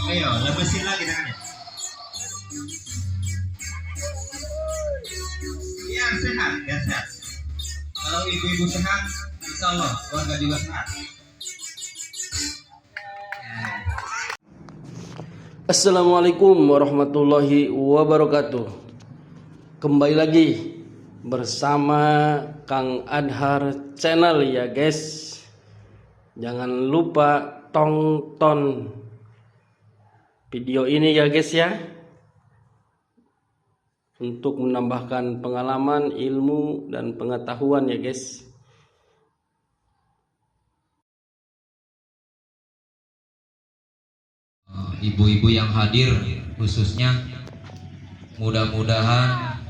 Ayo, lemesin lagi tangannya. Biar sehat, biar sehat. Kalau ibu-ibu sehat, insya Allah keluarga juga sehat. Assalamualaikum warahmatullahi wabarakatuh. Kembali lagi bersama Kang Adhar Channel ya guys. Jangan lupa tonton video ini ya guys ya, untuk menambahkan pengalaman, ilmu, dan pengetahuan ya guys. Ibu-ibu yang hadir khususnya, mudah-mudahan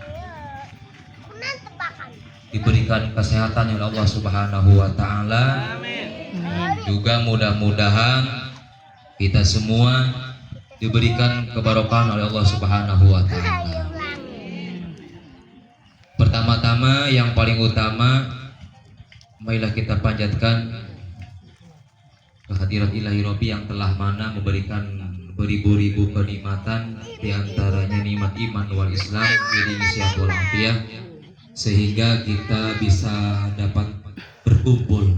diberikan kesehatan oleh Allah Subhanahu wa taala. Juga mudah-mudahan kita semua diberikan keberkahan oleh Allah Subhanahu wa taala. Pertama-tama yang paling utama, marilah kita panjatkan kehadirat Ilahi Robbi yang telah mana memberikan beribu-ribu kenikmatan, diantaranya nikmat iman wal Islam, jadi sehat walafiat, sehingga kita bisa dapat berkumpul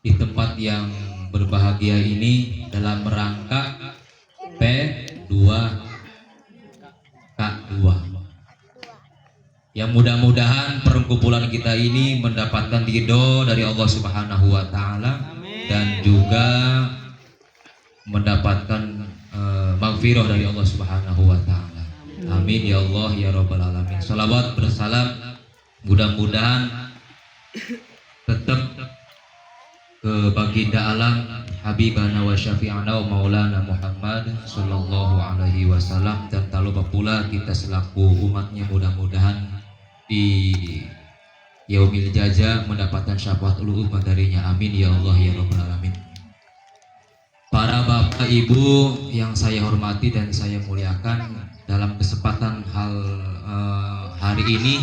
di tempat yang berbahagia ini dalam rangka P2K2. Yang mudah-mudahan perkumpulan kita ini mendapatkan ridho dari Allah Subhanahu wa taala dan juga mendapatkan maghfirah dari Allah Subhanahu wa taala. Amin ya Allah ya rabbal alamin. Shalawat bersalam mudah-mudahan tetap ke baginda alam habibana wa syafi'ana wa maulana Muhammad sallallahu alaihi wasallam, dan tak lupa pula kita selaku umatnya mudah-mudahan di yaumil jaza mendapatkan syafaat uluh darinya. Amin ya Allah ya rabbal alamin. Para bapak ibu yang saya hormati dan saya muliakan, dalam kesempatan hari ini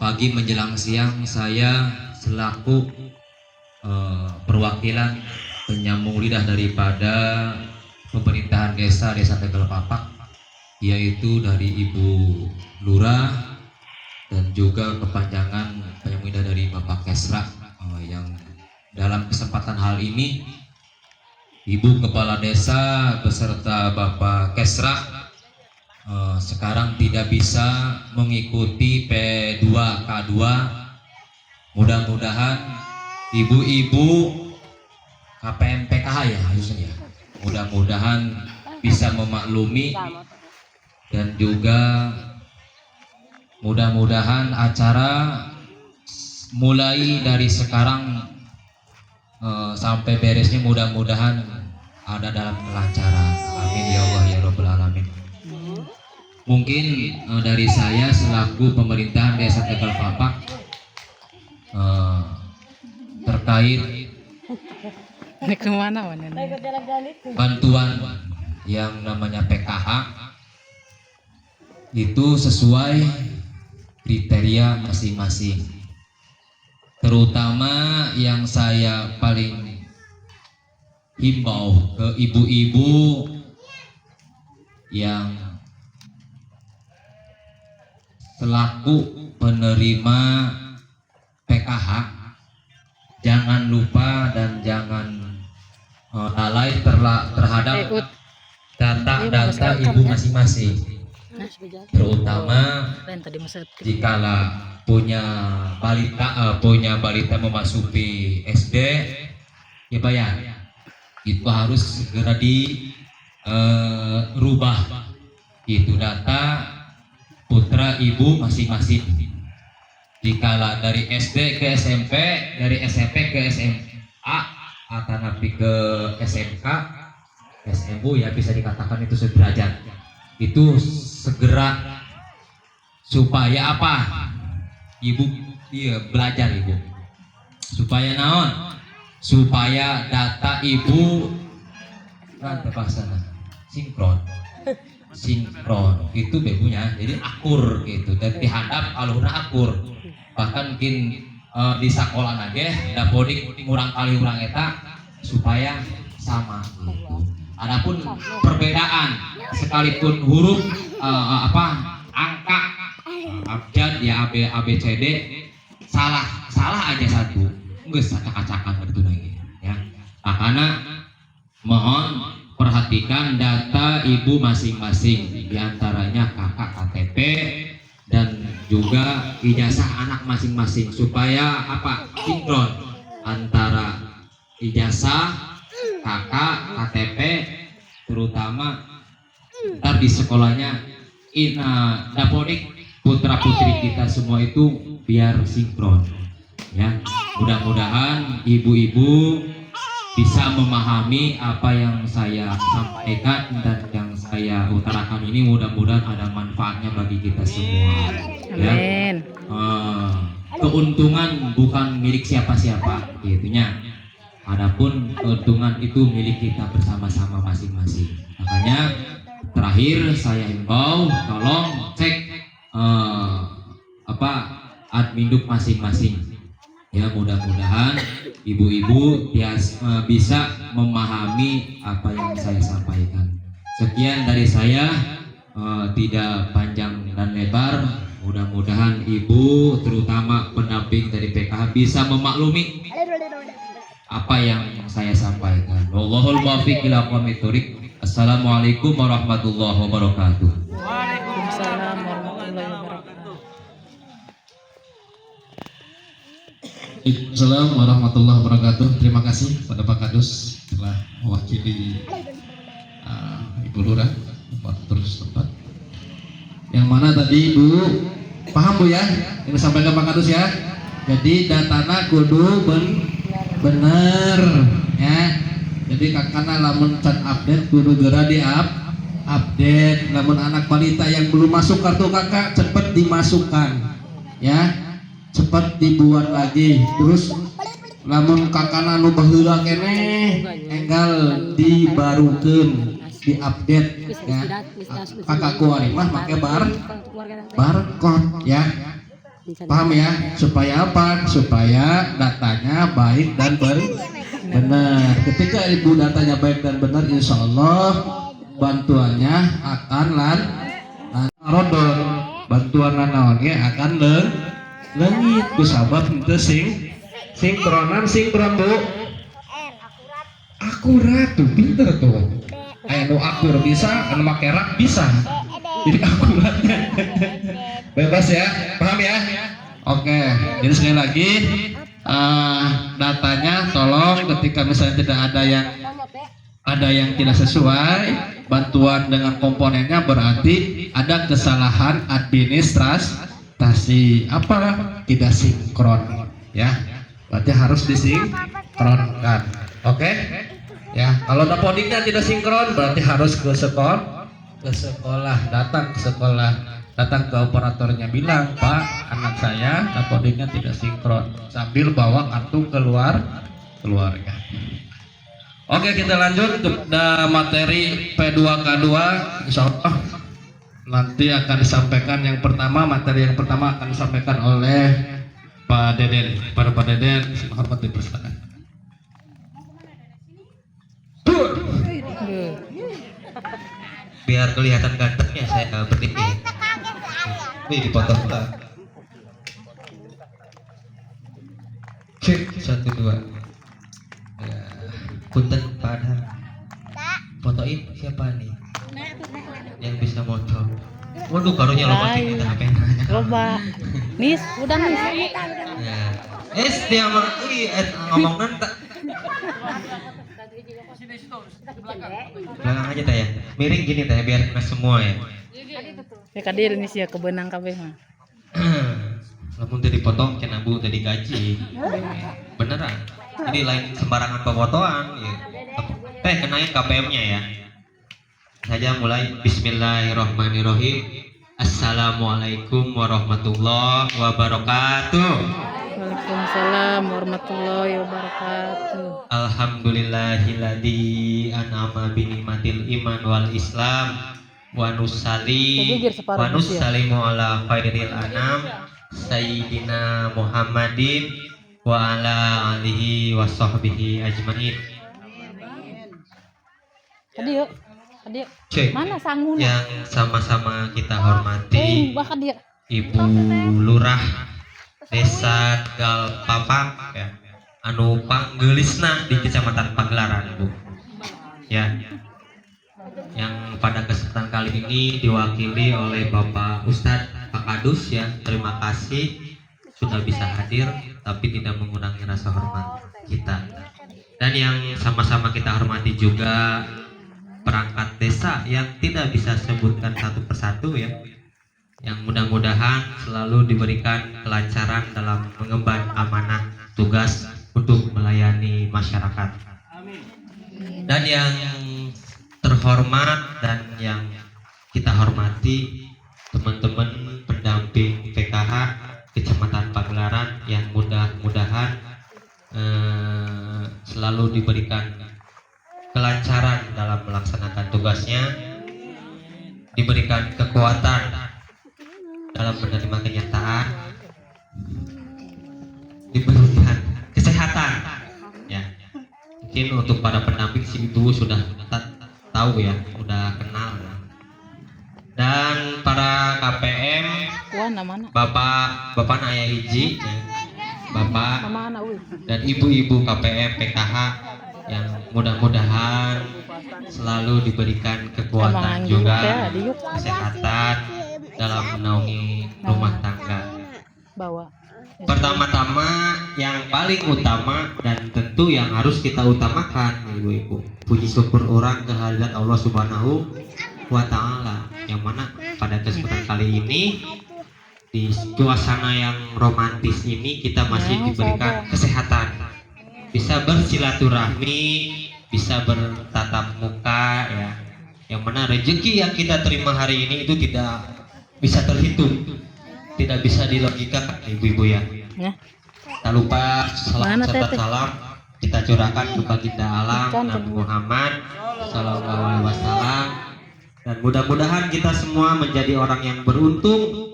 pagi menjelang siang, saya selaku perwakilan penyambung lidah daripada pemerintahan desa Tegal Papak, yaitu dari Ibu Lurah dan juga kepanjangan penyambung lidah dari Bapak Kesra, yang dalam kesempatan hal ini Ibu Kepala Desa beserta Bapak Kesra sekarang tidak bisa mengikuti P2K2. Mudah-mudahan ibu-ibu KPM PKH ya harusnya, mudah-mudahan bisa memaklumi, dan juga mudah-mudahan acara mulai dari sekarang sampai beresnya mudah-mudahan ada dalam kelancaran. Amin ya Allah ya rabbal alamin. Mungkin dari saya selaku pemerintahan Desa Tegal Papak terkait bantuan yang namanya PKH itu sesuai kriteria masing-masing. Terutama yang saya paling himbau ke ibu-ibu yang selaku penerima PKH, jangan lupa dan jangan lalai terhadap data-data ibu masing-masing. Terutama jikala punya balita memasuki SD, ya bayar itu harus segera dirubah itu data putra ibu masing-masing. Jikala dari SD ke SMP, dari SMP ke SMA, atau nanti ke SMK, SMU, ya bisa dikatakan itu sederajat. Itu segera supaya apa? Ibu belajar ibu. Supaya naon? Supaya data ibu sinkron itu bebunya, jadi akur gitu, dan dihadap alurna akur. Bahkan mungkin di sekolah nage dapodik kurang kali kurang eta supaya sama gitu. Adapun perbedaan sekalipun huruf angka abjad ya A B C D salah aja satu geus acak-acakan gitu lagi ya. Makanya mohon perhatikan data ibu masing-masing, diantaranya kakak KTP dan juga ijazah anak masing-masing supaya sinkron antara ijazah kakak KTP, terutama ntar di sekolahnya dapodik putra putri kita semua itu biar sinkron ya. Mudah-mudahan ibu-ibu bisa memahami apa yang saya sampaikan dan yang saya utarakan ini, mudah-mudahan ada manfaatnya bagi kita semua ya. Keuntungan bukan milik siapa-siapa gitunya, adapun keuntungan itu milik kita bersama-sama masing-masing. Makanya terakhir saya himbau tolong cek adminduk masing-masing ya. Mudah-mudahan ibu-ibu bisa memahami apa yang saya sampaikan. Sekian dari saya, tidak panjang dan lebar. Mudah-mudahan ibu terutama pendamping dari PKH bisa memaklumi apa yang saya sampaikan. Wallahul muwaffiq ila aqwamit thoriq. Assalamualaikum warahmatullahi wabarakatuh. Waalaikumsalam warahmatullahi wabarakatuh. Assalamualaikum warahmatullahi wabarakatuh. Terima kasih pada Pak Kadus telah mewakili Ibu Lurah terus tempat. Yang mana tadi Ibu paham Bu ya? Yang disampaikan Pak Kadus ya. Jadi datana kudu bener ya. Jadi kakana lamun can update kudu gera di update. Lamun anak balita yang belum masuk kartu kakak cepet dimasukkan ya, cepet dibuat lagi. Terus lamun kakana nu baheula keneh enggal dibarukeun, diupdate ya. Kakakku ari mah make barcode ya. Paham ya? Supaya apa? Supaya datanya baik dan benar. Ketika ibu datanya baik dan benar, insya Allah bantuannya akan rodol. Bantuan naonnya akan leungit. Kusabab henteu sinkron Bu. Akurat tuh, pinter tuh. Aya nu akur bisa, anu make rak bisa. Jadi akuratnya bebas ya, paham ya? Oke, jadi sekali lagi datanya tolong ketika misalnya tidak ada yang tidak sesuai bantuan dengan komponennya, berarti ada kesalahan administrasi tidak sinkron ya, berarti harus disinkronkan. Oke ya, kalau dapodiknya tidak sinkron berarti harus ke sekolah, datang ke operatornya, bilang Pak, anak saya dapodiknya tidak sinkron, sambil bawa kartu keluarga. Oke, kita lanjut ke materi P2K2. Insya Allah nanti akan disampaikan materi yang pertama akan disampaikan oleh Pak Deden. Pak Deden, hormat dipersilakan. Biar kelihatan gantengnya saya berdiri. Wih, dipotong pula. Cek 1 2. Ya, punten pada. Fotoin siapa nih? Yang bisa moto. Waduh, karunya loba kita HP-nya. Loba. Nis, udah nis. Ya. Dia ngomong nanti. Belakang aja teh ya. Miring gini teh biar kena semua ya. Ya kadir nis ya kebenang kabeh mah. Lamun teh dipotong cenah Bu teh digaji. Beneran. Jadi lain sembarangan pemotoan ya. Teh kenain KPM-nya ya. Saja mulai bismillahirrahmanirrahim. Assalamualaikum warahmatullahi wabarakatuh. Waalaikumsalam warahmatullahi wabarakatuh. Alhamdulillahilladzi an'ama bi ni'matil iman wal islam wa nusallimu ala khairil anam sayyidina Muhammadin wa ala alihi wa sahbihi ajmain. Kadio. Kadio. Cek. Mana sangguna? Yang sama-sama kita hormati Bah Kadio. Ibu Lurah Desa Tegal Papang ya, anu panggelisna di Kecamatan Pagelaran, Bu. Ya. Yang pada kesempatan kali ini diwakili oleh Bapak Ustadz Pak Kadus ya. Terima kasih sudah bisa hadir tapi tidak mengurangi rasa hormat kita. Dan yang sama-sama kita hormati juga perangkat desa yang tidak bisa sebutkan satu persatu ya, yang mudah-mudahan selalu diberikan kelancaran dalam mengemban amanah tugas untuk melayani masyarakat. Dan yang terhormat dan yang kita hormati teman-teman pendamping PKH Kecamatan Pagelaran yang mudah-mudahan selalu diberikan kelancaran dalam melaksanakan tugasnya, diberikan kekuatan dalam menerima kenyataan, diberikan kesehatan ya. Mungkin untuk para pendamping sih itu sudah tahu ya, udah kenal ya. Dan para KPM, bapak ayah hiji ya, bapak dan ibu-ibu KPM PKH yang mudah-mudahan selalu diberikan kekuatan juga, kesehatan dalam menaungi rumah tangga. Pertama-tama yang paling utama dan tentu yang harus kita utamakan ibu-ibu, puji syukur orang kehadirat Allah Subhanahu wa Ta'ala, yang mana pada kesempatan kali ini di suasana yang romantis ini kita masih diberikan kesehatan, bisa bersilaturahmi, bisa bertatap muka ya, yang mana rezeki yang kita terima hari ini itu tidak bisa terhitung, tidak bisa dilogikakan ibu-ibu ya. Tak lupa salam serta salam kita curahkan ke baginda alam Nabi Muhammad Sallallahu Alaihi Wasallam, dan mudah-mudahan kita semua menjadi orang yang beruntung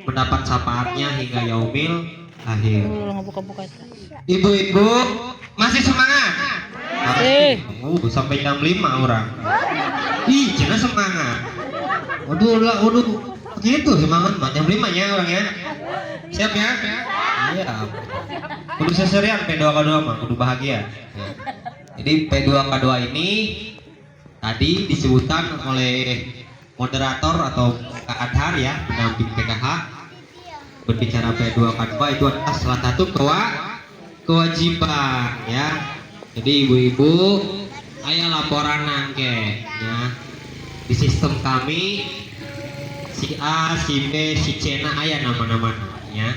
mendapat syafaatnya hingga yaumil akhir. Ibu-ibu masih semangat? Sampai jam 5 orang. Ih, cina semangat. Waduh, gitu semangat jam 5 ya orang ya. Siap ya? Iya. Kudu seserian P2K2 mah, kudu bahagia. Ya. Jadi P2K2 ini tadi disebutkan oleh moderator atau Kak Adhar ya, pendamping PKH, berbicara P2K2 itu adalah salah satu kewajiban ya. Jadi ibu-ibu aya laporan nangke ya. Di sistem kami si A, si B, si C na aya nama-nama ya.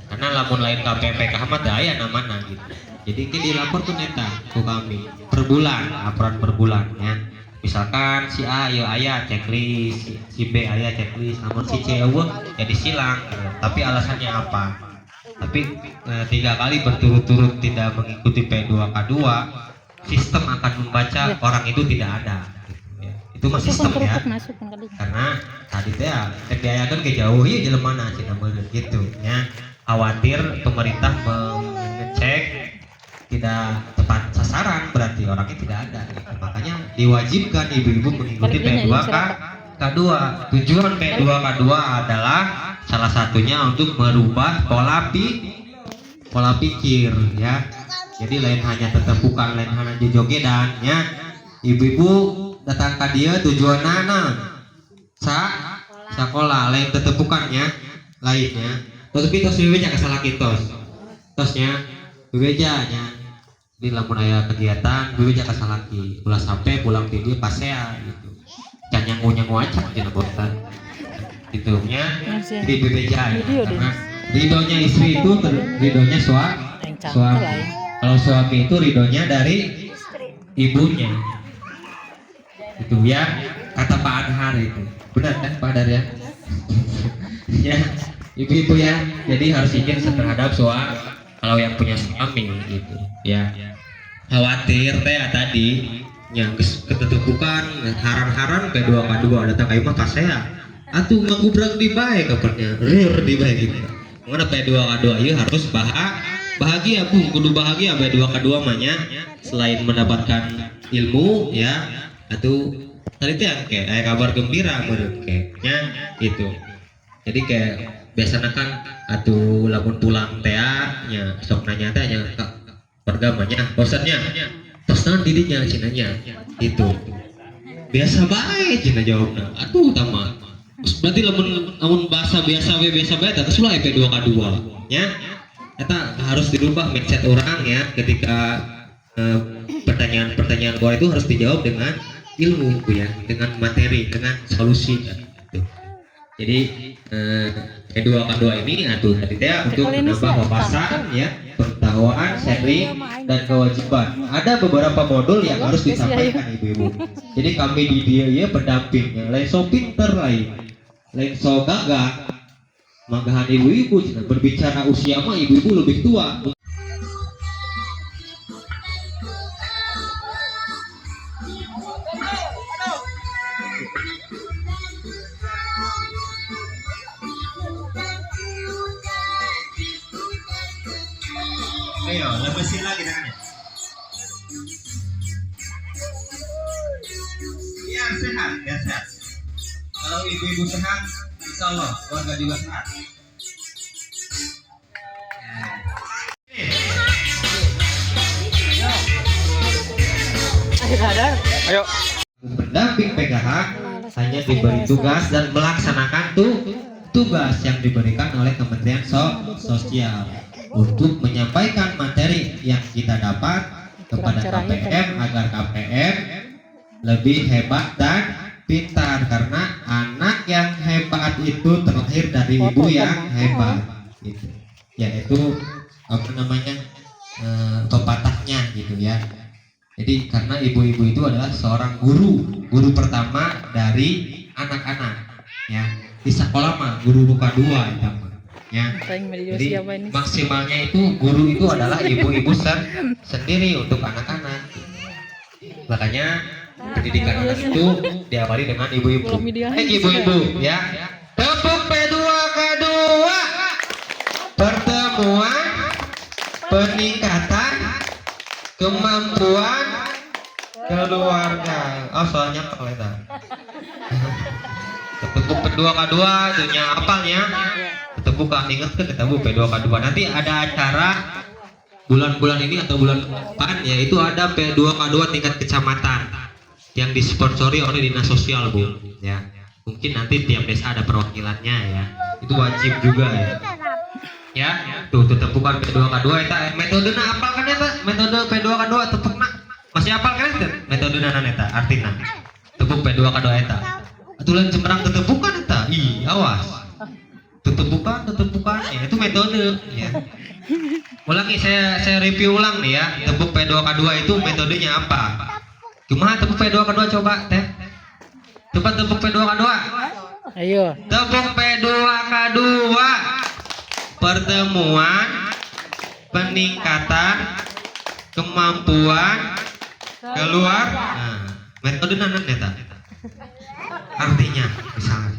Karena lamun lain KPM PKH mah teu aya namana gitu. Jadi kita dilapor tuh neta ke kami per bulan, laporan per bulan ya. Misalkan si A ya aya checklist, si B aya checklist, namun si C eueuh ya disilang. Tapi alasannya apa? Tapi 3 kali berturut-turut tidak mengikuti P2K2, sistem akan membaca orang itu tidak ada. Ya. Itu mah sistem ya. Karena tadi teh biayakeun ke jauh ieu jelema na cenah beuleuh gitu ya. Khawatir pemerintah mengecek tidak tepat sasaran, berarti orangnya tidak ada gitu. Makanya diwajibkan ibu-ibu mengikuti P2K2. Tujuan P2K2 adalah salah satunya untuk merubah pola pikir ya. Jadi lain hanya tertepukan, lain hanya jogedan ya. Ibu-ibu datang ke dia tujuanna sekolah, lain tertepukannya lainnya. Tapi tos bebeja kasalah kitos. Tosnya bebeja nya. Di lamun aya kegiatan bebeja kasalaki. Ulah sampai pulang tidur pasea gitu. Can nyangu-nyangu aja dina bosan. Gitu nya. Di bebeja. Karena ridhonya istri itu ridhonya suami. Kalau suami itu ridhonya dari ibunya. Itu ya kata Pak Adhar itu. Benar kan Pak Adhar ya? Ya. Ibu-ibu ya, jadi harus izin terhadap suami kalau yang punya suami gitu ya. Khawatir teh tadi yang ketetupukan haran-haran P2K2 datang kayu mah kasea atuh manggubrag di bae kabarnya di bae gitu. Mana P2K2 ieu harus bahagia Bu, kudu bahagia P2K2 mah nya. Selain mendapatkan ilmu ya, atau tadi teh kayak kabar gembira menurut kayaknya gitu. Jadi kayak biasanya kan atau lamun pulang teh nya sok nanya teh nya pergamanya bosannya terus didinya cenanya itu biasa baik cina jawabnya atuh tamat berarti lamun bahasa biasa bae eta geus ulah P2K2 nya eta harus dirubah mindset orang ya ketika pertanyaan gua itu harus dijawab dengan ilmu ya, dengan materi, dengan solusi gitu. Jadi P2K2 ini tadi teh untuk menambah wawasan ya, pengetahuan, sharing dan kewajiban. Ada beberapa modul yang harus disampaikan ibu-ibu. Jadi kami di dia ya pendampingnya, lain so pinter lain so gagah. Magahan ibu-ibu berbicara usia mah ibu-ibu lebih tua. Ayo, lepasin lagi tangannya. Biar sehat, biar sehat. Kalau ibu-ibu sehat, insya Allah keluarga juga sehat. Ayo. Pendamping PKH hanya diberi tugas dan melaksanakan tugas yang diberikan oleh Kementerian Sosial untuk menyampaikan materi yang kita dapat kepada KPM agar KPM lebih hebat dan pintar, karena anak yang hebat itu terlahir dari ibu yang hebat gitu. Yaitu apa namanya pepatahnya gitu ya. Jadi karena ibu-ibu itu adalah seorang guru pertama dari anak-anak ya. Di sekolah mah guru buka dua ya. Jadi maksimalnya itu guru itu adalah ibu-ibu sendiri untuk anak-anak. Makanya pendidikan anak itu diawali dengan ibu-ibu. Ibu-ibu ya. Tepuk P2K2. Pertemuan peningkatan kemampuan keluarga. Oh soalnya kelihatan. Tepuk P2K2 itunya apalnya. Tepuk kan inget ke ketemu P2K2. Nanti ada acara bulan-bulan ini atau bulan depan ya, itu ada P2K2 tingkat kecamatan yang disponsori oleh dinas sosial Bu ya. Mungkin nanti tiap desa ada perwakilannya ya. Itu wajib juga ya. Ya, tuh tepukan P2K2 eta metodena apal kan eta? Metode P2K2 tepukna. Masih apal kan eta? Metodena eta artina. Tepuk P2K2 eta. Atulan cemerang tetepukan eta. Ih, awas. Tetepukan ya, itu metode ya. Ulangi saya review ulang nih ya. Tepuk P2K2 itu metodenya apa? Gimana tepuk P2K2 coba teh? Coba tepuk P2K2. Ayo. Tepuk P2K2. Pertemuan peningkatan kemampuan keluar. Nah, metode nanan eta. Artinya misalnya.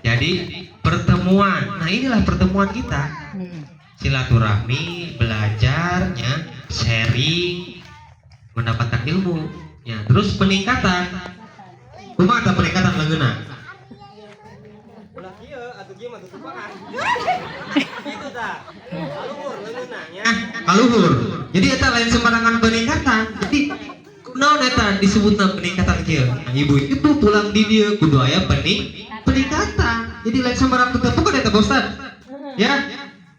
Jadi pertemuan. Nah, inilah pertemuan kita. Silaturahmi, belajarnya, sharing, mendapatkan ilmu. Ya, terus peningkatan. Kumaha peningkatan leungeuna? Kaluhur. Jadi eta lain sembarangan peningkatan. Jadi naon eta disebutna peningkatan kieu. Nah, ibu-ibu pulang di dieu kudu aya peningkatan. Jadi lain sembarang tetepukan eta Ustaz. Ya,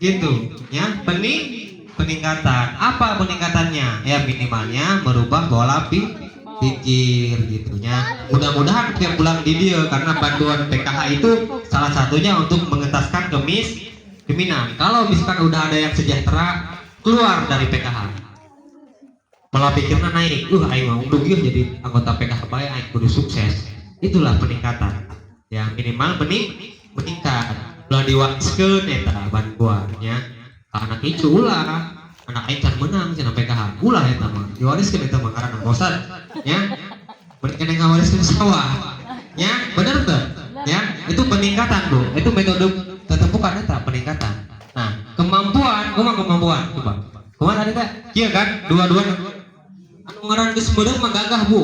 gitu. Ya, peningkatan. Apa peningkatannya? Ya minimalnya merubah pola pikir gitunya. Mudah-mudahan tiap pulang di dieu karena bantuan PKH itu salah satunya untuk mengentaskan kemiskinan. Kalau misalkan udah ada yang sejahtera keluar dari PKH, malah pikirnya naik, aing mau dugieuh jadi anggota PKH bae aing kudu sukses. Itulah peningkatan. Ya minimal meningkat. Ulah diwariskeun eta bantuannya. Anak icu ulah, anak aing can menang cenah PKH. Ulah eta mah diwariskeun eta mah karena bosan. Ya. Kena ngawariskeun sawah. Ya, bener tuh. Ya, itu peningkatan, Bu. Itu metode tetepukan eta peningkatan. Nah, kemampuan, kemampuan coba. Kumaha tadi teh? Kieu kan, dua-dua anu ngaran geus meureuh mah gagah, Bu.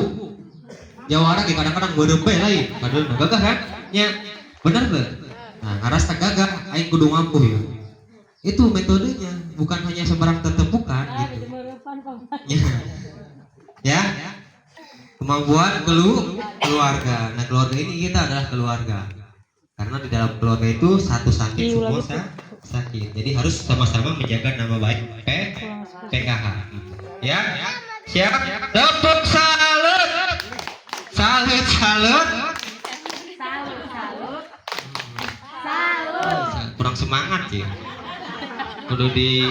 Jawara ge kadang-kadang berempe lain. Padahal gagah kan? Nya bener tuh. Nah, ngaras tak gagah aing kudu ngampuh ya. Itu metodenya, bukan hanya sembarang tetepukan gitu. Ya. Kemampuan keluarga. Nah, keluarga ini kita adalah keluarga. Karena di dalam keluarga itu satu sakit semua sakit. Jadi harus sama-sama menjaga nama baik PKH. Ya. Siap? Tepuk salut. Salut. Kurang semangat ya. Kudu di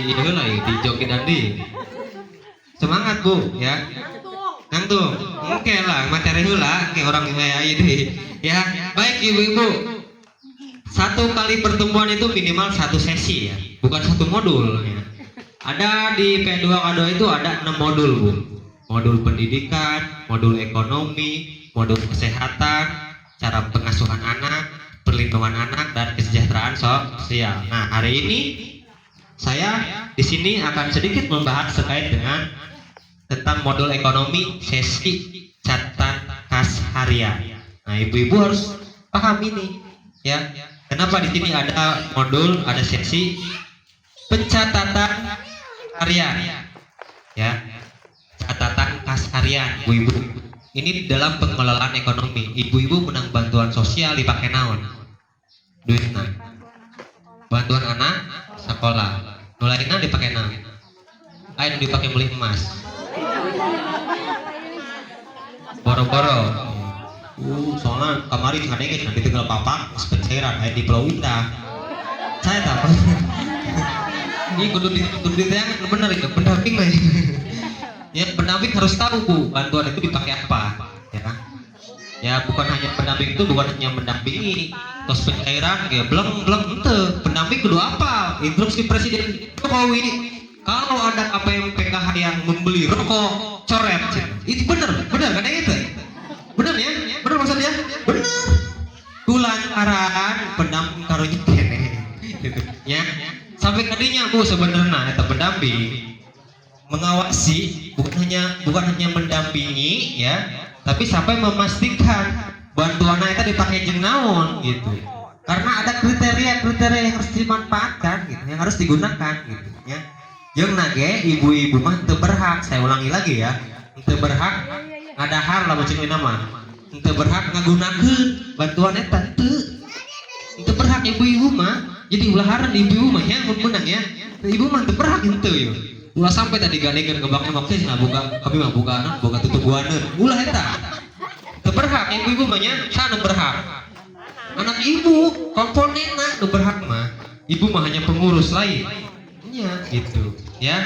joki dandi. Semangat Bu ya. Nangtung. Oke lah materi heula ke orang kayak ini. Ya, baik Ibu-ibu. Satu kali pertemuan itu minimal satu sesi ya, bukan satu modul ya. Ada di P2K2 itu ada 6 modul Bu. Modul pendidikan, modul ekonomi, modul kesehatan, cara pengasuhan anak, perlindungan anak dan kesejahteraan sosial. Nah, hari ini saya di sini akan sedikit membahas terkait dengan tentang modul ekonomi sesi catatan kas harian. Nah, ibu-ibu harus paham ini, ya. Kenapa di sini ada modul, ada sesi pencatatan harian, ya, catatan kas harian, ibu-ibu. Ini dalam pengelolaan ekonomi. Ibu-ibu menang bantuan sosial dipakai naon? Duitna. Bantuan anak sekolah. Nulaina dipakai naon? Ayo dipakai beli emas. Boro-boro. Soalnya kemarin ada yang nanti tinggal papak pencairan di Pulau Indah. Saya tahu. Ini kudu ditanya benar itu pendamping lah. Ya pendamping harus tahu Bu, bantuan itu dipakai apa, ya kan? Ya bukan hanya pendamping itu bukan hanya mendampingi, terus pencairan ya belum ente. Pendamping kudu apa? Instruksi Presiden Jokowi ini. Kalau ada KPM-PKH yang membeli rokok coret, itu benar kan itu? Benar ya? Benar maksudnya? Benar. Tulan arahan pendamping karunya kene. Gitu. Ya. Sampai kadinya Bu sebenarnya eta pendamping mengawasi bukan hanya mendampingi ya, tapi sampai memastikan bantuan itu dipakai jeung naon gitu. Karena ada kriteria yang harus dimanfaatkan gitu, yang harus digunakan gitu ya. Jeung nage ibu-ibu mah teu berhak, saya ulangi lagi ya. Teu berhak ngadahar lamun cek nama. Teu berhak ngagunakeun bantuan eta teu berhak ibu-ibu mah. Jadi ulaharan ibu-ibu mah ya mun menang ya. Ibu mah teu berhak henteu yeuh. Ulah sampai tadi ganekeun kebakna maksud nah buka kami mah buka anak boga tutubuaneun. Ulah eta. Teu berhak ibu-ibu mah nya sana berhak. Anak ibu komponenna teu berhak mah. Ibu mah hanya pengurus lain. Ya, gitu. Ya.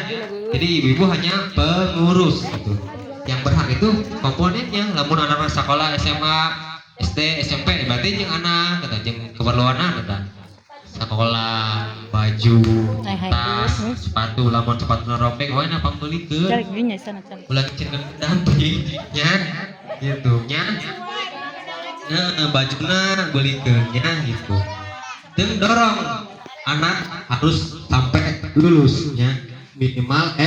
Jadi ibu-ibu hanya pengurus gitu. Yang berhak itu komponennya. Lamun anak sekolah SMA, SD, SMP berarti jeung anak kata jeung keperluanan kata. Sekolah, baju, tas, sepatu, lamun sepatu robek, wae na pambelikeun. Cari gini sana cari. Ulah cenah damping nya. Gitu nya. Nah, bajuna beulikeun nya gitu. Jeung dorong anak harus sampai lulus ya, minimal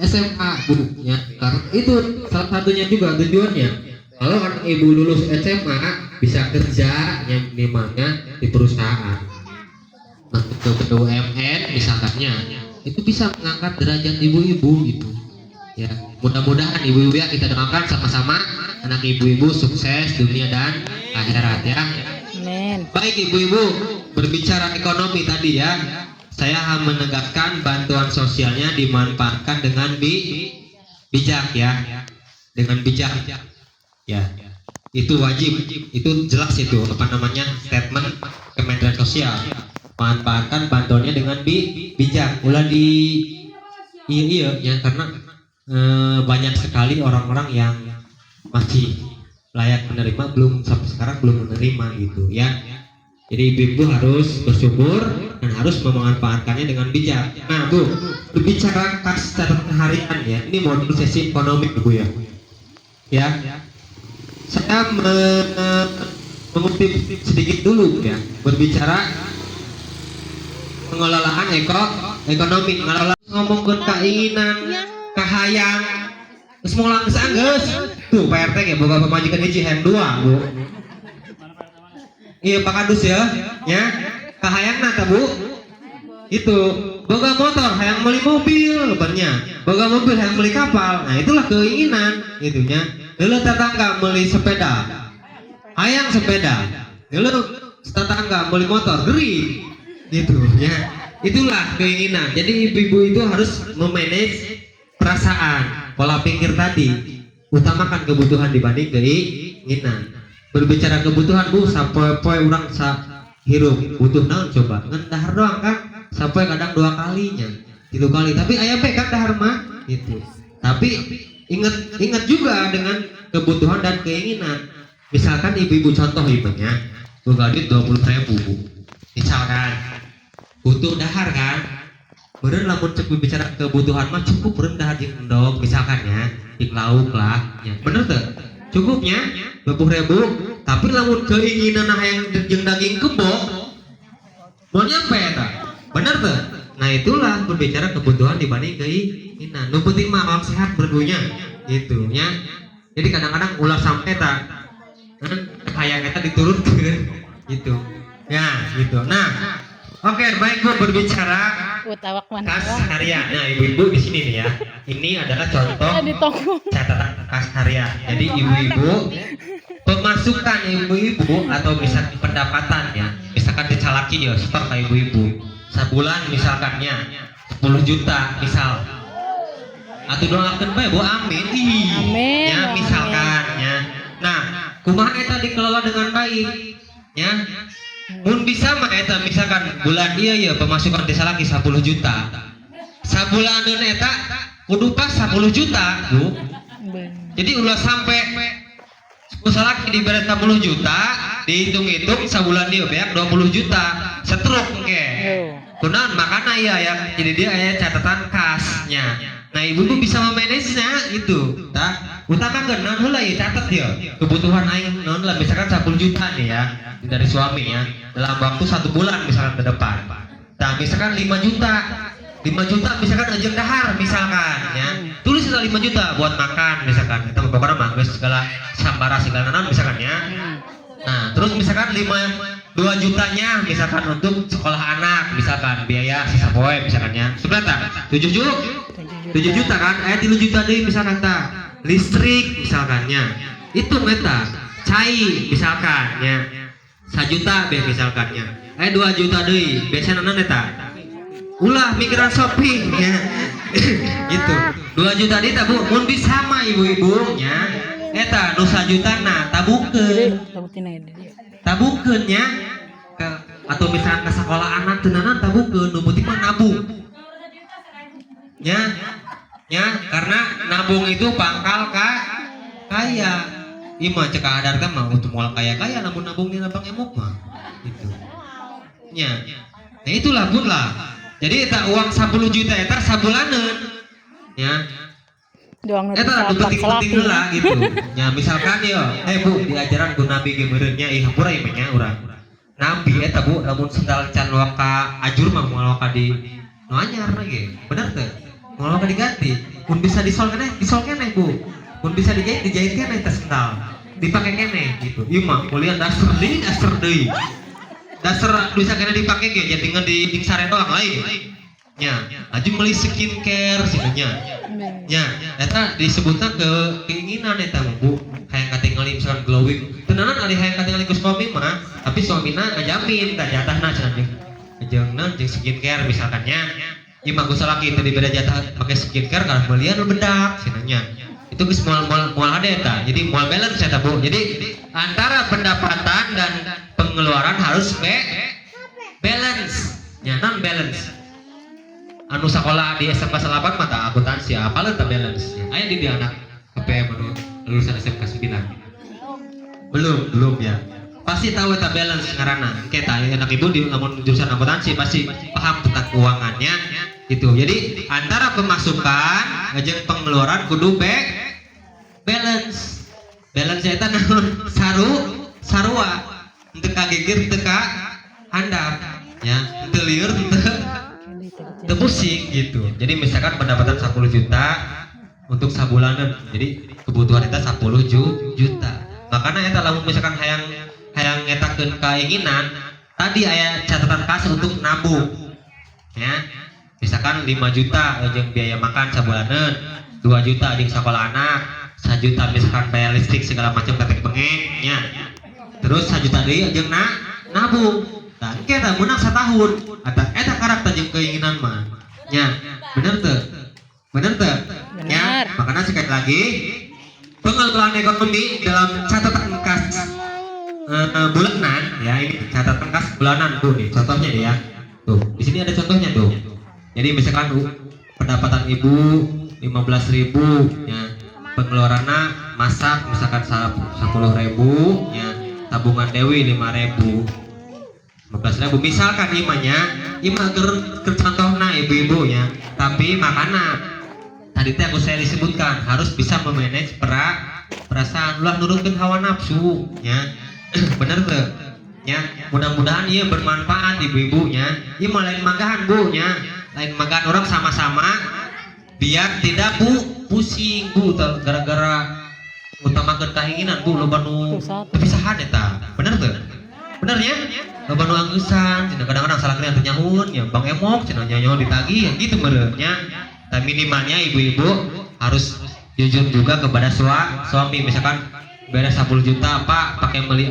SMA Bu ya. Karena itu salah satunya juga tujuannya. Kalau anak ibu lulus SMA bisa kerja yang minimalnya di perusahaan. Nah, untuk BUMN misalkannya itu bisa mengangkat derajat ibu-ibu gitu ya. Mudah-mudahan ibu-ibu ya kita doakan sama-sama anak ibu-ibu sukses dunia dan akhirat ya. Amin. Baik ibu-ibu, berbicara ekonomi tadi ya, saya menegaskan bantuan sosialnya dimanfaatkan dengan bijak ya, dengan bijak ya. Itu wajib, itu jelas itu apa namanya statement Kementerian Sosial. Manfaatkan bantuannya dengan bijak. Ulah di iya ya karena banyak sekali orang-orang yang masih layak menerima belum sampai sekarang belum menerima gitu ya. Jadi ibu-ibu harus bersyukur dan harus memanfaatkannya dengan bijak. Nah Bu, berbicara kas catatan harian ya, ini modul sesi ekonomi Bu ya. Ya, saya mengutip sedikit dulu ya, berbicara pengelolaan ekonomi, ngelola ngomongkeun keinginan, kahayang, geus molang geus anggeus. Tuh Pak RT ya boga pemajikan hiji hayang 2 Bu. Iya Pak Kadus ya. Ya. Kahayangna ta Bu? Itu boga motor hayang beli mobil banyak. Boga mobil hayang beli kapal. Nah, itulah keinginan itunya. Heula tetangga beli sepeda. Hayang sepeda. Heula tetangga beli motor geri. Gitu ya. Itulah keinginan. Jadi ibu-ibu itu harus memanage perasaan, pola pikir tadi. Utamakan kebutuhan dibanding keinginan. Berbicara kebutuhan Bu, sampai orang hirup butuh naon coba ngan dahar doang kan sampai kadang 2 kalinya 3 kali tapi aya pe kan dahar mah gitu. Tapi ingat juga dengan kebutuhan dan keinginan. Misalkan ibu-ibu contoh ibunya boga duit 20.000 Bu, misalkan butuh dahar kan beureun lamun cek bicara kebutuhan mah cukup beureun dahar jeung endog misalkan ya dik lauk lah ya bener teu cukupnya 20.000 tapi lamun keinginan yang jeung daging kebo mau nyampe eta bener tuh. Nah itulah berbicara kebutuhan dibanding keinginan. Nu penting mah awak sehat berdunya gitu ya. Jadi kadang-kadang ulah sampai tak hayang eta diturunkeun gitu ya gitu. Nah oke baik Bu, berbicara Utawak mana? kas harian. Nah ibu-ibu di sini nih ya, ini adalah contoh catatan kas harian. Jadi ibu-ibu pemasukan ibu-ibu atau misalkan pendapatan ya, misalkan dicalaki ya stok ke ibu-ibu sebulan misalkannya 10 juta misal atau doakan bae Bu amin. Amin. Ya misalkan ya. Nah kumaha eta dikelola dengan baik ya. Mun bisa mah eta misalkan bulan iya pemasukan desa lagi 10 juta. Sabulaneun eta kudu pas 10 juta, Bu. Jadi ulah sampai usaha diberi 10 juta, dihitung-hitung sebulan dia beak 20 juta. Setruk engke. Kunaon makana iya ya. Jadi dia aya catatan kasnya. Nah, ibu-ibu bisa memanage-nya gitu. Tah, utamakeun naon heula ya catet ya. Kebutuhan aing naon lah misalkan 10 juta nih ya dari suami ya. Dalam waktu 1 bulan misalkan ke depan. Nah, misalkan 5 juta. 5 juta misalkan ajeung dahar misalkan ya. Tulis 5 juta buat makan misalkan. Kita pokoknya mah geus segala sambara segala naon misalkan ya. Nah, terus misalkan 2 jutanya misalkan untuk sekolah anak misalkan biaya sisa poe misalkan ya. Seberapa? 7 juta kan? 3 juta deui misalkan ta. Listrik misalkannya. Itu meta. Cai misalkan ya. 1 juta be misalkannya. 2 juta deui. Biasana naon eta? Ulah mikiran shopping ya. Gitu. 2 juta deui ta Bu. Mun bisa mah ibu-ibu nya. Eta nu 1 jutana tabukeun. Tabukeun nya. Atau misalkan ke sekolah anak tenanan tabukeun nu penting mah nabung. Ya. Ya, karena nabung itu pangkal kaya. Ieu mah cek adar teh mah untuk moal kaya-kaya namun nabung di lapang emok mah. Gitu. Ya. Nah itulah Bun lah. Jadi eta uang 10 juta eta sabulaneun. Ya. Eta nu penting-penting heula gitu. Ya misalkan yo, Bu, di ajaran ku Nabi ge meureun nya ieu hampura ieu nya urang. Nabi eta Bu, lamun sendal can waka ajur mah moal waka di nu anyar ge. Bener teu? Moal waka diganti. Mun bisa disol keneh Bu. Mun bisa dijahit keneh teh sendal. Dipake keneh gitu. Ieu mah kuliah dasar deui. Dasar bisa keneh dipake ge jadi tinggal di sare doang lain. Ya, aju meuli skincare cenanya. Ya, eta disebutna keinginan eta Bu. Hayang katingali misalkan glowing. Tenanan ari hayang katingali ku suami mah, tapi suamina ngajamin ka jatahna cenah jeung naon jeung skincare misalkan nya. Ieu mah geus laki teu dibeda jatah make skincare karena belian bedak cenanya. Itu geus moal ade eta. Jadi moal balance eta Bu. Jadi antara pendapatan dan pengeluaran harus balance. Ya, non balance. Anu sekolah di SMP 8 mata akuntansi apalan teh balance. Aya di dia anak KPM anu lulusan SMK 9. Belum ya. Pasti tahu eta balance ngaranna. Kita anak ibu di lamun jurusan akuntansi pasti paham tentang keuangannya gitu. Jadi antara pemasukan jeung pengeluaran kudu balance. Balance eta naon? Sarua. Teu kagegir teu ka handap ya. Teu lieur teu pusing gitu. Jadi misalkan pendapatan 10 juta untuk sabulanan. Jadi kebutuhan kita 10 juta. Makanya eta lamun misalkan hayang ngetakeun keinginan, tadi aya catatan kas untuk nabung. Ya. Misalkan 5 juta jeung biaya makan sabulanan, 2 juta jeung sekolah anak, 1 juta misalkan bayar listrik segala macam ketek bengeng nya. Terus 1 juta deui jeung nabung. Dan kita menang setahun. Eta karakter jeung keinginan mah. Ya, bener teu? Ya, makanya sekali lagi pengelolaan ekonomi dalam catatan kas bulanan ya, ini catatan kas bulanan tuh nih contohnya deh ya. Tuh, di sini ada contohnya tuh. Jadi misalkan pendapatan ibu 15.000 ya. Pengeluarannya masak misalkan 10.000 ya. Tabungan Dewi 5.000. 15.000 misalkan imanya ke contohnya ibu-ibu ya. Tapi makana tadi teh aku saya disebutkan harus bisa memanage perasaan ulah nurutkeun hawa nafsu ya. Bener tuh ya, mudah-mudahan ieu bermanfaat ibu-ibunya. Ieu mah lain magahan Bu nya. Lain magahan orang sama-sama biar tidak pusing Bu gara-gara utamakeun keinginan Bu loba nu kepisahan eta. Bener tuh? Bener ya? Loba nu angeusan, cenah kadang-kadang salah kalian teh nyahun ya Bang Emok cenah nyaho ditagih ya gitu meureun nya. Dan minimalnya ibu-ibu harus jujur juga kepada suami, misalkan beres 10 juta Pak pakai beli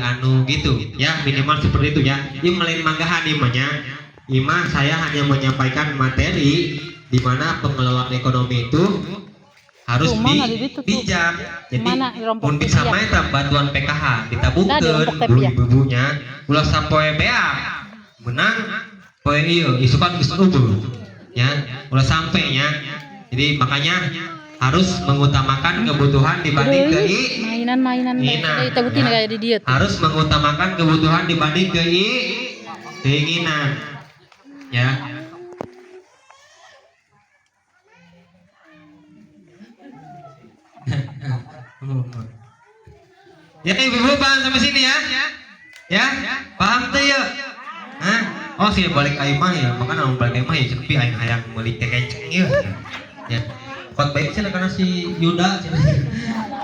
anu gitu ya, minimal seperti itu ya. Ini melain manggahan imanya Ima saya hanya menyampaikan materi di mana pengelolaan ekonomi itu harus bijak. Jadi pun bisa main bantuan PKH ditabungkeun dulu ibu-ibunya ulah sampai bea menang poe ieu isukan geus unggul ya ulah sampai ya. Jadi makanya harus mengutamakan kebutuhan dibanding mainan kayak di dia tuh. Harus mengutamakan kebutuhan dibanding keinginan ya. Ya ibu-ibu paham sampai sini ya? Ya? Paham tuh ya? Hah? Oh sih balik ka imah ya, makanya mau balik ka imah ya cepi aing hayang meuli teh kenceng ya. Ya. Kot baik sih karena si Yuda cenah.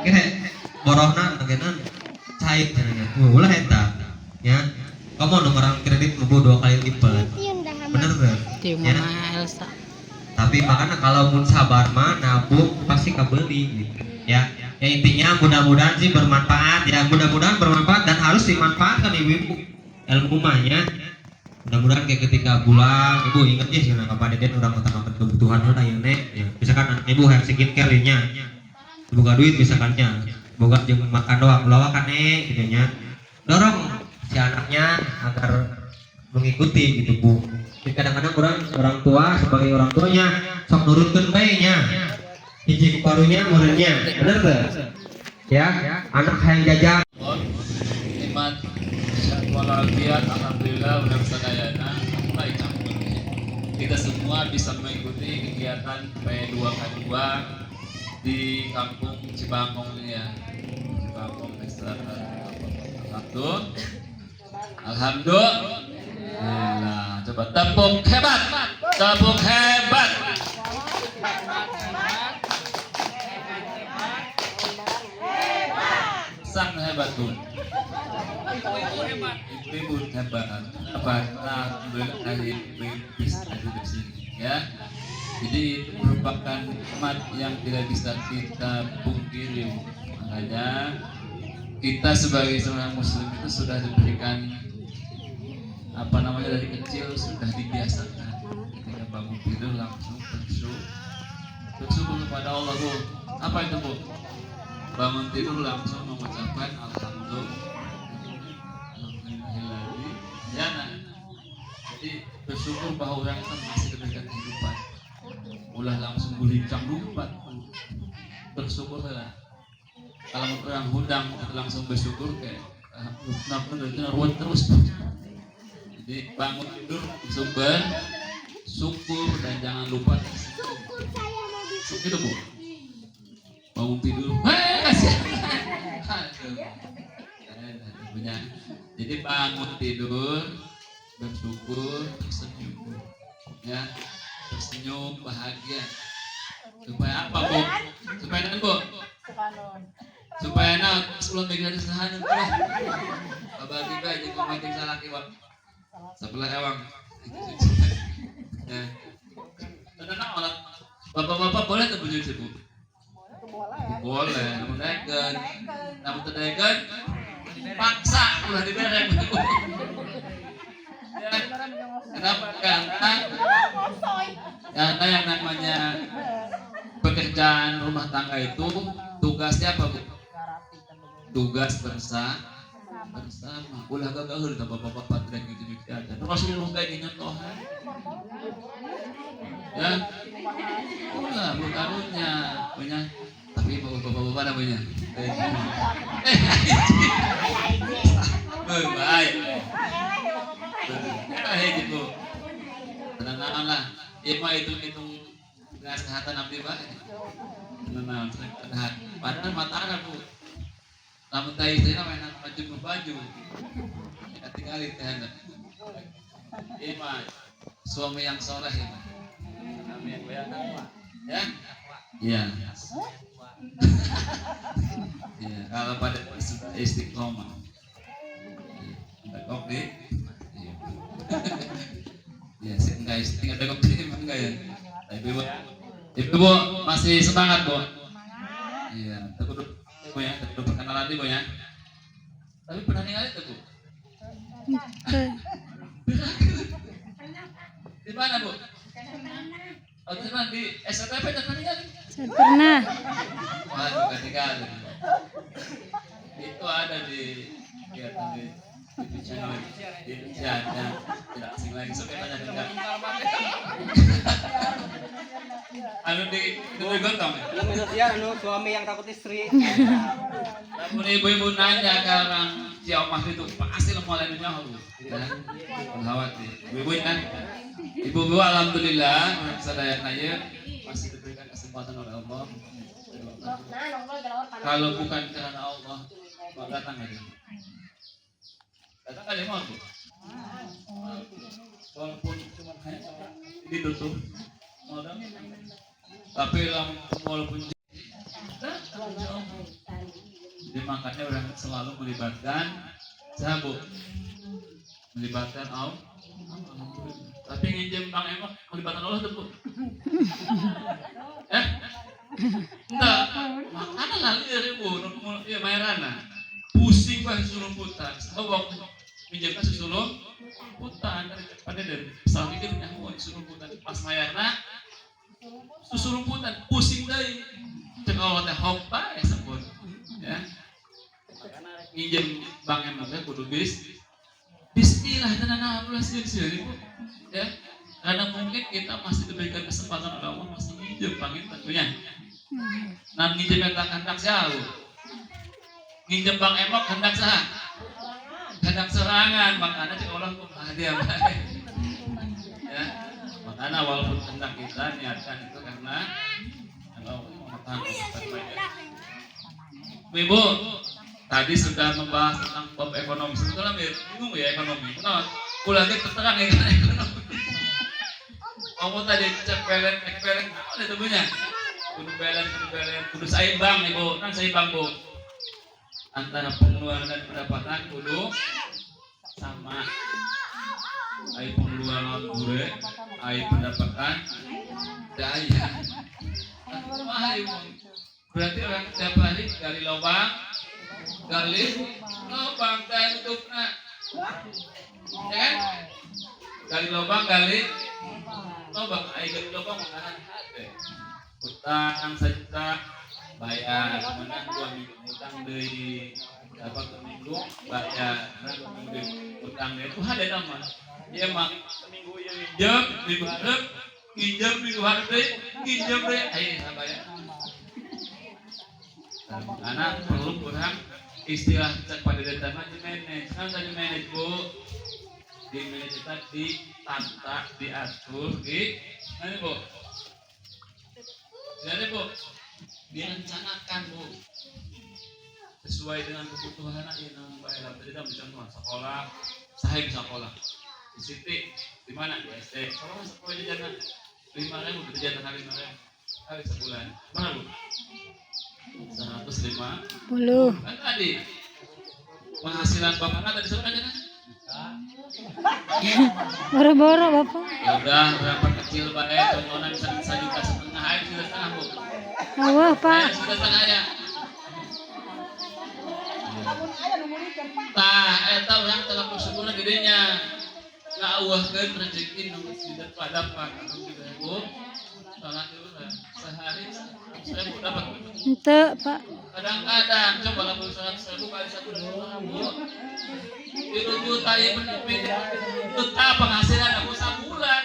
Kira borohna ngeunaan cair cenah. Ulah eta. Ya. Kamu nu orang kredit meubuh 2 kali lipat. Bener enggak? Ya. Elsa. Tapi makanya kalau mun sabar mah nabung pasti kabeli gitu. Ya. Ya intinya mudah-mudahan sih bermanfaat ya, mudah-mudahan bermanfaat dan harus dimanfaatkan ibu-ibu ilmu mahnya. Mudah-mudahan kayak ketika pulang ibu inget ya sih kapan deden udah ngutamakan kebutuhan udah ya nek ya. Misalkan anak ibu harus skincare nya buka duit misalkannya boga jeung makan doang ulawa kan gitu nya, dorong si anaknya agar mengikuti gitu Bu. Jadi kadang-kadang orang tua sebagai orang tuanya sok nurutkeun bae nya hiji kuparunya muridnya, bener tuh ya, anak hayang jajan nikmat walafiat alhamdulillah udah sadayana baik campur. Kita semua bisa mengikuti kegiatan P2K2 di kampung Cibangkong ini ya, Cibangkong Desa. Alhamdulillah, coba tepuk hebat, tepuk hebat. Sang hebat tuh. Ibu hebat. Apa? Alhamdulillah dari bis ada di sini ya. Jadi merupakan nikmat yang tidak bisa kita pungkiri. Makanya kita sebagai seorang muslim itu sudah diberikan dari kecil sudah dibiasakan ketika bangun tidur langsung bersyukur kepada Allah Bu. Apa itu Bu? Bangun tidur langsung mengucapkan alhamdulillah ya nah. Jadi bersyukur bahwa orang itu masih diberikan kehidupan. Ulah langsung berbincang lupa. Bersyukurlah. Kalau orang hudang langsung bersyukur kayak ruwet terus. Jadi bangun tidur sumber syukur dan jangan lupa itu Bu. Bangun tidur jadi bangun tidur bersyukur tersenyum ya, tersenyum bahagia Supaya apa bu? Supaya apa bu? Supaya anak sebelum mikir kesalahan itu bapak kita aja ngomongin salah kiwak sebelah ewang. Ya. Tenang orang. Bapak-bapak boleh tuh bujur sih bu? Boleh. Namun tenaga paksa udah dibereng. Ya. Kenapa? Karena yang namanya pekerjaan rumah tangga itu tugasnya apa bu? Tugas bersama. Ulah gagahul ka bapak-bapak dan gitu aja. Rasulullah kayak gini Tuhan. Ya. Ulah bukannya punya tapi bapak-bapak ada punya. Baik. Baik gitu. Tenang lah. Ima itu kesehatan abdi baik. Tenang, padahal mata anak bu. Namun tadi saya namanya baju. Ya tinggalin teh. Ima suami yang soleh ini. Amin ya. Iya. Iya, kalau pada istiqomah. Kok nih? Ya, sih enggak ada kopi emang enggak ya. Ibu masih semangat bu. Iya, takut bu ya, takut perkenalan bu ya. Tapi pernah ninggalin tuh bu. Di mana bu? Oh, di mana di SPP pernah ninggalin? Pernah. Waduh, gak ninggalin. Itu ada di kegiatan di YouTube channel di Indonesia tidak asing lagi sampai tanya enggak. Anu di gotong. Suami yang takut istri. Namun ibu-ibu nanya sekarang si Omah itu pasti mulai nyaho. Khawatir. Ibu kan. Ibu-ibu alhamdulillah sadaya naya masih diberikan kesempatan oleh Allah. Kalau bukan karena Allah, mau datang aja. Datang aja mau tuh. Walaupun cuma hanya ditutup, tapi walaupun jadi makanya orang selalu melibatkan sahabat, melibatkan Allah. Tapi nginjem Bang Emok melibatkan Allah tuh bu. Enggak, makanya lali dari bu, ya Mayrana, pusing banget suruh putar, sebab minjemnya suruh putar pada dari salah mikir nyawa suruh putar pas Mayrana, suruh putar, pusing dari, cek Allah teh hoppa ya sebut, ya, minjem Bang Emoknya kudu Bismillah dan anak sendiri bu, ya, karena mungkin kita masih diberikan kesempatan oleh Allah masih minjem Bang Emok tentunya. Nah, nginjem hendak jauh. Nginjem Bang Emok hendak serangan, makanya cek orang tuh bahagia baik. Ya, makanya walaupun hendak kita niatkan itu karena Allah Ibu, tadi sudah membahas tentang bab ekonomi. Sebetulnya bingung ya ekonomi. Kenapa? Kulanya terterang ya ekonomi. Kamu tadi cepelin, apa itu punya? Kudu seimbang ibu, kan seimbang bu antara pengeluaran dan pendapatan kudu sama. Ai pengeluaran gue, ai pendapatan daya. Berarti orang setiap hari gali lubang dan tutupnya, ya kan? Gali lubang, ai gali lubang makanan hati. Utang 1 juta bayar, kemudian 2 minggu utang dari dapat seminggu bayar, utang itu ada nama. Dia mak seminggu yang pinjam minggu hari, pinjam deh, ayo bayar. Anak perlu kurang istilah pada data manage, kan tadi manage bu, di manage tadi ditata, diatur, mana bu? Jadi bu, direncanakan bu, sesuai dengan kebutuhan anak yang bayar. Tadi kita contoh sekolah, saya bisa sekolah di Siti, di mana di SD. Kalau sekolah jangan 5.000 jajan hari 5.000. kali sebulan. Mana Bu? 105. Kan tadi penghasilan Bapak kan tadi seberapa kan? Boro-boro Bapak. Ya udah berapa kecil baik contohnya bisa 1,5 juta aja sudah setengah Bu. Awah Pak. Ayo sudah setengah ya. Tah, eta orang telah bersyukur gedenya. Ngawahkeun rezeki nu tidak pada Pak. Bu. Salat dulu lah. Sehari 1.000 dapat. Ente Pak. Kadang-kadang coba lah 100.000 kali 1 Bu. 3 juta ya juta penghasilan aku sebulan.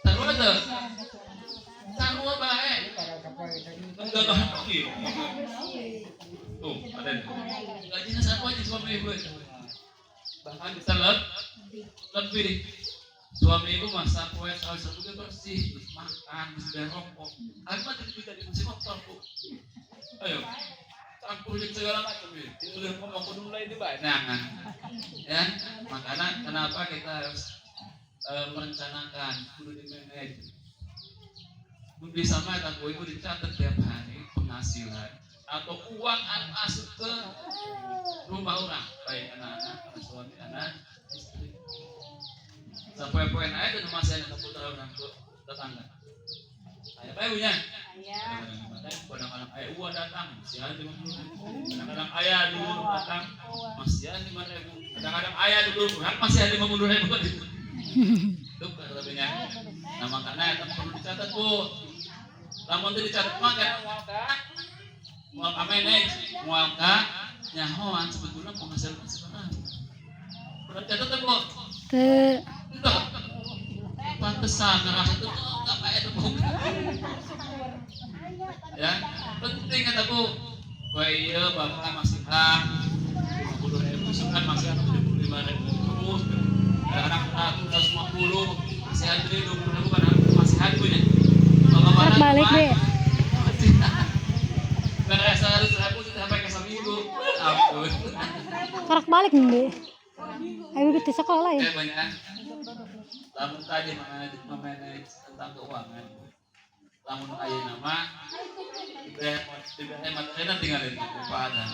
Tahu ada? Tahu baik. Enggak lagi. Tuh, ada. Gajinya sama aja suami ibu. Bahkan bisa lebih. Suami ibu masak kue saus satu bersih, terus makan, terus bayar rokok. Aku mah tidak bisa dikunci motor Bu. Ayo. Campur segala macam ya. Udah ngomong kudu mulai itu banyak kan. Ya, makanya kenapa kita harus merencanakan kudu di manage. Kudu bisa mah tak ibu dicatat tiap hari penghasilan atau uang masuk ke rumah orang, baik anak-anak, suami anak, istri. Sampai poin aja tuh masih ada putra orang tuh tetangga. Ayah apa ibunya? Kadang-kadang ayah uang datang, masih ada 50.000. Kadang-kadang ayah dulu datang, masih ada 5.000. Kadang-kadang ayah dulu masih ada 50.000. Itu lebihnya. Nah makanya itu perlu dicatat Bu. Namun itu dicatat mah kan mual manage, mual nyahoan sebetulnya penghasilan sebenarnya. Pernah catat Bu? Teu. Pantesan ngerasa itu nggak kayak itu Bu. Ya, penting kata Bu. Wah iya Bapak masih 50.000, sekarang masih ada 75.000 terus. Kadang-kadang 150, masih ada 20.000 kadang masih ada Bu nya. Pak balik deh. Karena sehari 100.000 sudah sampai ke seminggu. Ampun. Karak balik nih. Ayo kita sekolah ya. Banyak. Lamun tadi memanage tentang keuangan. Lamun aya nama tidak hemat enak tinggalin kepada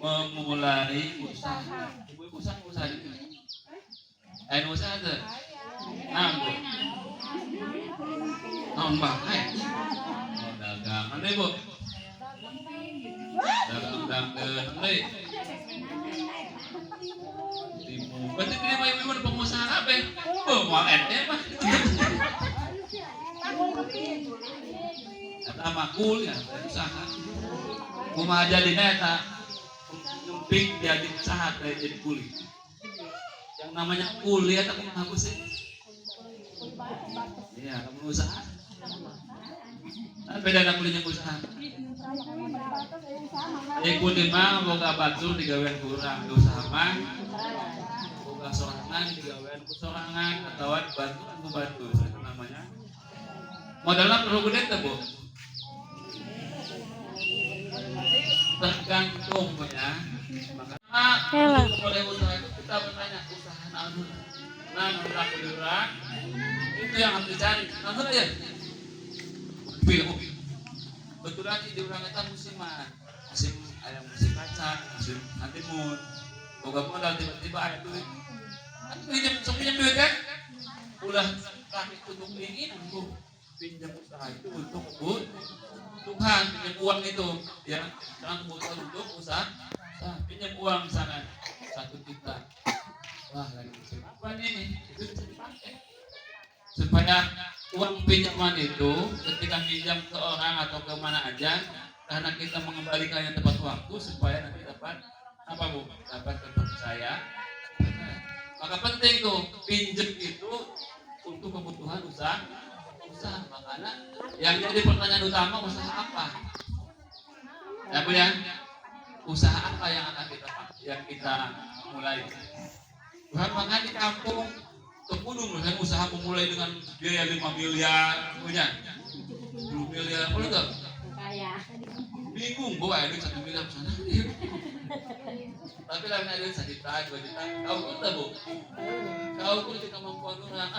memulai usaha. Ibu usaha itu. Ayo usaha ada. Nganggur. Nambah dagangan deh Bu. Dagang deh. Berarti terima ibu pengusaha apa? Oh, mau ente mah. Kata makul ya, usaha. Kumaha jadina eta nyemping jadi usaha kayak jadi kuli. Yang namanya kuli eta kumaha sih? Iya, kamu usaha. Beda dengan kulinya usaha. Kuli mah boga batur digawean kurang, usaha mah boga sorangan digawean ku sorangan atau bantuan ku bantu itu namanya. Modalnya perlu gede teh Bu. Tergantung ya. Makanya mulai usaha itu kita bertanya usaha naon. Nah, usaha kurang itu yang harus dicari. Namun ya. Betul lagi di orang itu musim ayam musim kacang, musim antimun. Boga modal tiba-tiba ada duit. Kan pinjam duit kan? Ulah kami untuk ingin Bu pinjam usaha itu untuk Tuhan pinjam uang itu ya jangan kebutuhan untuk usaha. Pinjam uang misalnya 1 juta. Wah lagi musim apa ini? Itu bisa dipakai supaya uang pinjaman itu ketika pinjam ke orang atau ke mana aja karena kita mengembalikannya tepat waktu supaya nanti dapat apa Bu? Dapat kepercayaan. Maka penting tuh pinjam itu untuk kebutuhan usaha. Makanya yang jadi pertanyaan utama usaha apa? Ya Bu ya. Usaha apa yang akan kita mulai? Tuhan makanya di kampung Kepudung kan usaha memulai dengan biaya 5 miliar punya 10 miliar boleh nggak? Bingung gue ada 1 miliar sana tapi lain ada 1 juta 2 juta kau kita Bu kau pun kita kemampuan orang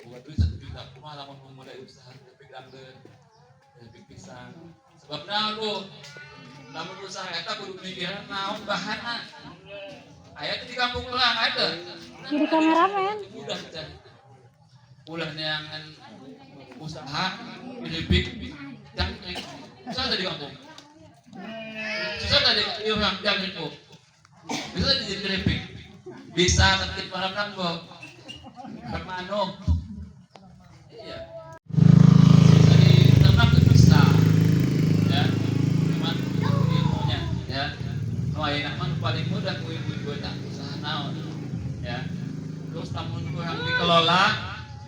buat duit 1 juta mah lamun memulai usaha tapi anggeun tapi pisang sebab naon Bu lamun usaha eta kudu mikiran naon bahanna aya di kampung Elang ada Jadi kameramen. udah can ulah neangan usaha lebih jangkrik susah tadi kampung susah tadi orang jangkrik Bu bisa jadi keripik bisa tertib malam nanggo bermanuk iya bisa diternak itu bisa ya cuman ilmunya ya no enak man paling mudah gue tak usaha naon ya terus namun kurang dikelola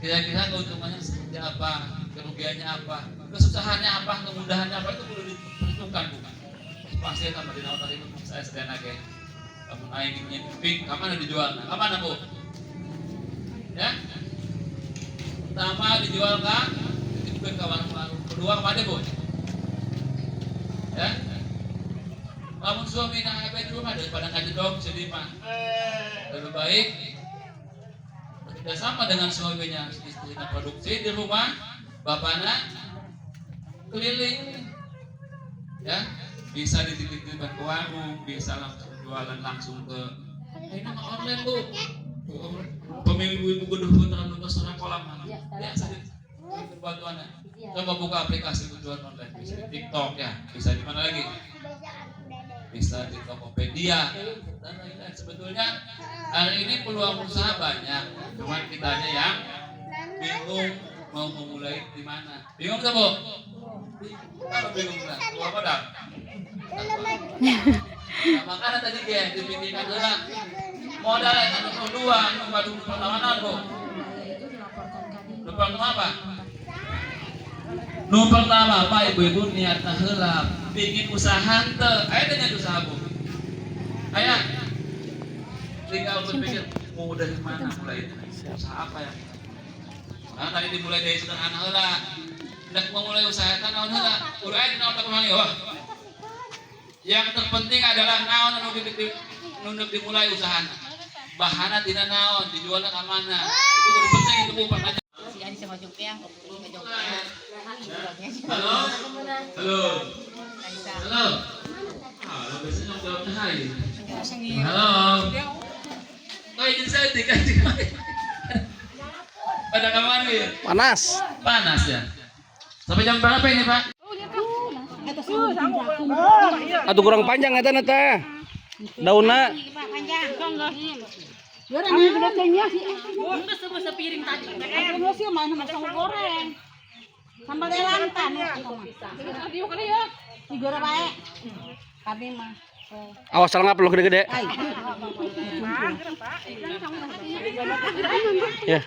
kira-kira keuntungannya seperti apa kerugiannya apa kesusahannya apa kemudahannya apa itu perlu diperhitungkan bukan pasti tambah di naon tadi saya sedang lagi kamu naiknya pink kamana dijual kamana Bu ya pertama dijual ke dititipkan ke warung-warung kedua kemana Bu ya kamu suami nak apa di rumah daripada ngajedog sedih mah lebih baik tidak sama dengan suaminya istrinya produksi di rumah bapaknya keliling ya bisa dititipkan ke warung bisa langsung jualan langsung ke ini mah online Bu pemilik ibu gedung putaran nunggu seorang kolam ya sedikit bantuannya coba buka aplikasi penjualan online bisa di TikTok ya bisa di mana lagi bisa di Tokopedia dan lain-lain sebetulnya hari ini peluang usaha banyak cuman kitanya yang bingung mau memulai di mana bingung nggak Bu? Apa bingung nggak? Apa dah? Nah, makanya tadi dia dipikirkan adalah modal yang kedua, nomor dua perlawanan Bu. Nomor apa? Nomor pertama apa ibu-ibu niatna heula bikin usaha teu. Aya teh niat usaha Bu. Aya. Tinggal berpikir mau dari mana mulai usaha apa ya? Nah, tadi dimulai dari sederhana heula. Hendak memulai usaha eta naon heula? Urang naon tak kumaha wah. Yang terpenting adalah naon anu dimulai usahana. Bahana tina naon, dijualna ka mana. Itu kudu penting itu Bu Pak. Halo. Halo. Halo. Halo, biasanya jawabnya hai. Halo. Oh, ini saya tiga. Pada kamar ya? Panas. Panas ya. Sampai jam berapa ini Pak? Atuh kurang panjang eta na teh. Daunna. Orang ini gede tanya sih. Enggak sepiring tadi. Ini sih mana masang goreng. Sambal lantan ya. Dia kali ya. Digoreng baik. Kami mah. Awas salah ngapel gede-gede. Ya.